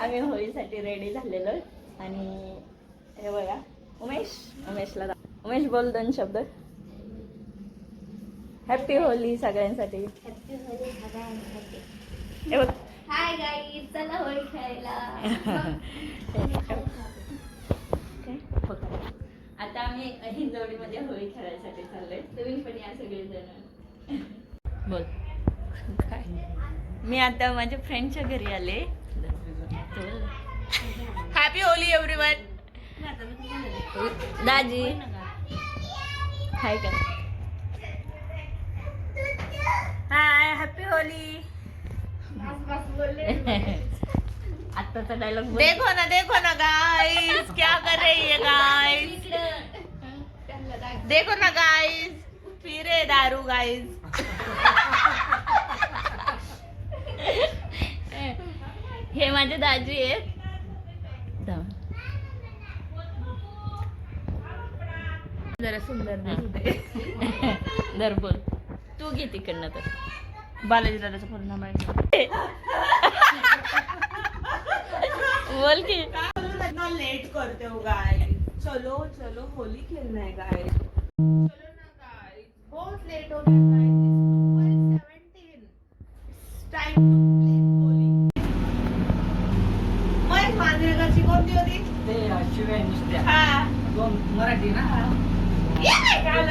आम्ही होळीसाठी रेडी झालेलो आणि हे बघा उमेश बोल 2 शब्द. हॅपी होली सगळ्यांसाठी. हॅपी होली सगळ्यांसाठी. हे बघ हाय गाईज, चला होळी खेळायला. आता आम्ही हिंजवडीमध्ये होळी खेळायसाठी चाललोय. तुम्ही पण या सगळेजण. बोल काय. मी आता माझ्या फ्रेंडच्या घरी आले. Happy Holi everyone. दाजी हाय का. Hi happy Holi. आत्ताचा डायलॉग देखो ना गाइस क्या कर रही है गाइस. देखो ना गाइस पी रहे दारू गाइस. हे माझे दाजी आहेत. जरा सुंदर दर बोल तू घे तिकडनं तर. बालाजी दादाचा फोन नंबर बोल की. लेट करते हो गाइस. चलो चलो होली खेलना है गाइस. चलो ना गाइस, बहुत लेट हो गया guys. 12:17. Time to play Holi. Mahesh मांजरेकरची कोणती होती? ते शिवाय नुसत्या हा दोन मराठी ना. काय